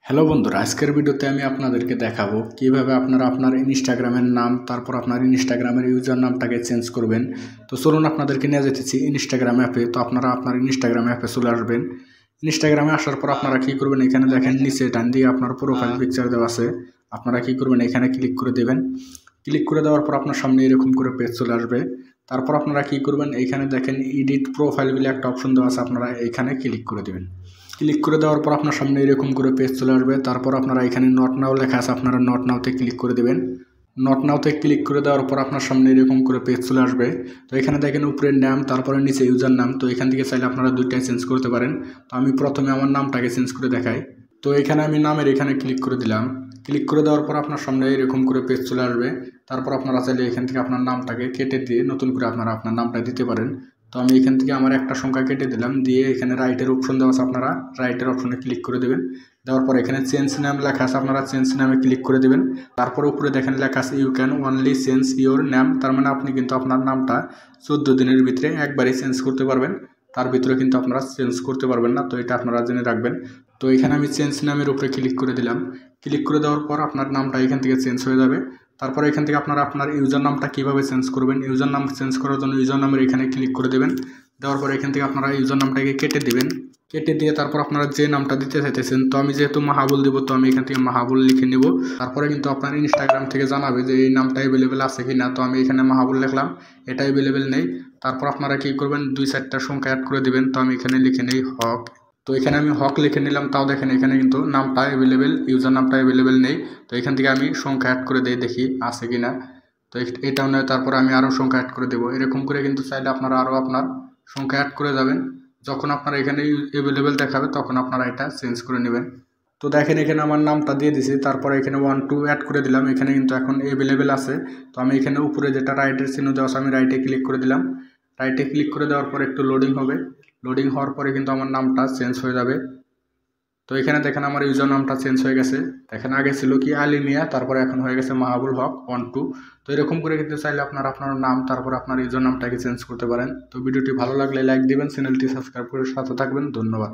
Hello বন্ধুরা, আজকের ভিডিওতে আমি আপনাদেরকে দেখাবো কিভাবে আপনারা আপনার ইনস্টাগ্রামের নাম তারপর আপনার ইনস্টাগ্রামের ইউজার নামটাকে চেঞ্জ করবেন। তো চলুন আপনাদেরকে নিয়ে যেতেছি ইনস্টাগ্রাম অ্যাপে। তো আপনারা আপনার ইনস্টাগ্রাম অ্যাপে চলে আসবেন। ইনস্টাগ্রামে আসার পর আপনারা কী করবেন, এখানে দেখেন নিচে ডান দিকে আপনার প্রোফাইল পিকচার দেওয়া আছে। আপনারা কী করবেন, এখানে ক্লিক করে দেবেন। ক্লিক করে দেওয়ার পর আপনার সামনে এরকম করে পেজ চলে আসবে। তারপর আপনারা কী করবেন, এইখানে দেখেন এডিট প্রোফাইল বলে একটা অপশন দেওয়া আছে, আপনারা এইখানে ক্লিক করে দেবেন। ক্লিক করে দেওয়ার পর আপনার সামনে এরকম করে পেজ চলে আসবে। তারপর আপনারা এখানে নট নাও লেখা আছে, আপনারা নট নাওতে ক্লিক করে দেবেন। নট নাওতে ক্লিক করে দেওয়ার পর আপনার সামনে এরকম করে পেজ চলে আসবে। তো এখানে দেখেন উপরের নাম তারপরে নিচে ইউজার নাম। তো এখান থেকে চাইলে আপনারা দুইটাই চেঞ্জ করতে পারেন। তো আমি প্রথমে আমার নামটাকে চেঞ্জ করে দেখাই। তো এখানে আমি নামের এখানে ক্লিক করে দিলাম। ক্লিক করে দেওয়ার পর আপনার সামনে এরকম করে পেজ চলে আসবে। তারপর আপনারা চাইলে এখান থেকে আপনার নামটাকে কেটে দিয়ে নতুন করে আপনারা আপনার নামটা দিতে পারেন। তো আমি এখান থেকে আমার একটা সংখ্যা কেটে দিলাম, দিয়ে এখানে রাইটের অপশন দেওয়া আছে, আপনারা রাইটের অপশনে ক্লিক করে দেবেন। দেওয়ার পর এখানে চেঞ্জ নাম লেখা আছে, আপনারা চেঞ্জ নামে ক্লিক করে দেবেন। তারপর উপরে দেখেন লেখা আছে you can only change your name. তার মানে আপনি কিন্তু আপনার নামটা 14 দিনের ভিতরে একবারই চেঞ্জ করতে পারবেন, তার ভিতরে কিন্তু আপনারা চেঞ্জ করতে পারবেন না। তো এটা আপনারা জেনে রাখবেন। তো এখানে আমি চেঞ্জ নামের উপরে ক্লিক করে দিলাম। ক্লিক করে দেওয়ার পর আপনার নামটা এখান থেকে চেঞ্জ হয়ে যাবে। তারপরে এখান থেকে আপনারা আপনার ইউজার নামটা কীভাবে চেঞ্জ করবেন, ইউজার নাম চেঞ্জ করার জন্য ইউজার নামের এখানে ক্লিক করে দেবেন। দেওয়ার পরে এখান থেকে আপনারা ইউজার নামটাকে কেটে দেবেন। কেটে দিয়ে তারপর আপনারা যে নামটা দিতে চাইতেছেন, তো আমি যেহেতু মাহাবুল দিব, তো আমি এখান থেকে মাহাবুল লিখে নেব। তারপরে কিন্তু আপনার ইনস্টাগ্রাম থেকে জানাবে যে এই নামটা অ্যাভেলেবেল আছে কি না। তো আমি এখানে মাহাবুল লিখলাম, এটা অ্যাভেলেবেল নেই। তারপর আপনারা কী করবেন, 2-4টা সংখ্যা অ্যাড করে দেবেন। তো আমি এখানে লিখে নেই হক। তো এখানে আমি হক লিখে নিলাম, তাও দেখেন এখানে কিন্তু নামটা অ্যাভেলেবেল, ইউজার নামটা অ্যাভেলেবেল নেই। তো এখান থেকে আমি সংখ্যা অ্যাড করে দিই, দেখি আছে কি না। তো এটাও নয়, তারপর আমি আরও সংখ্যা অ্যাড করে দেবো। এরকম করে কিন্তু চাইলে আপনারা আরও আপনার সংখ্যা অ্যাড করে যাবেন। যখন আপনারা এখানে অ্যাভেলেবেল দেখাবে তখন আপনারা এটা চেঞ্জ করে নেবেন। তো দেখেন এখানে আমার নামটা দিয়ে দিছি, তারপরে এখানে 1-2 অ্যাড করে দিলাম। এখানে কিন্তু এখন অ্যাভেলেবেল আছে। তো আমি এখানে উপরে যেটা রাইটের চিহ্ন দেওয়া আছে, আমি রাইটে ক্লিক করে দিলাম। রাইটে ক্লিক করে দেওয়ার পর একটু লোডিং হবে। লোডিং হওয়ার পরে কিন্তু আমার নামটা চেঞ্জ হয়ে যাবে। তো এখানে দেখেন আমার ইউজার নামটা চেঞ্জ হয়ে গেছে। দেখেন আগে ছিল কি আলিমিয়া, তারপরে এখন হয়ে গেছে মাহাবুল হক 1-2। তো এরকম করে কিন্তু চাইলে আপনার আপনার নাম তারপর আপনার ইউজার নামটাকে চেঞ্জ করতে পারেন। তো ভিডিওটি ভালো লাগলে লাইক দিবেন, চ্যানেলটি সাবস্ক্রাইব করে সাথে থাকবেন। ধন্যবাদ।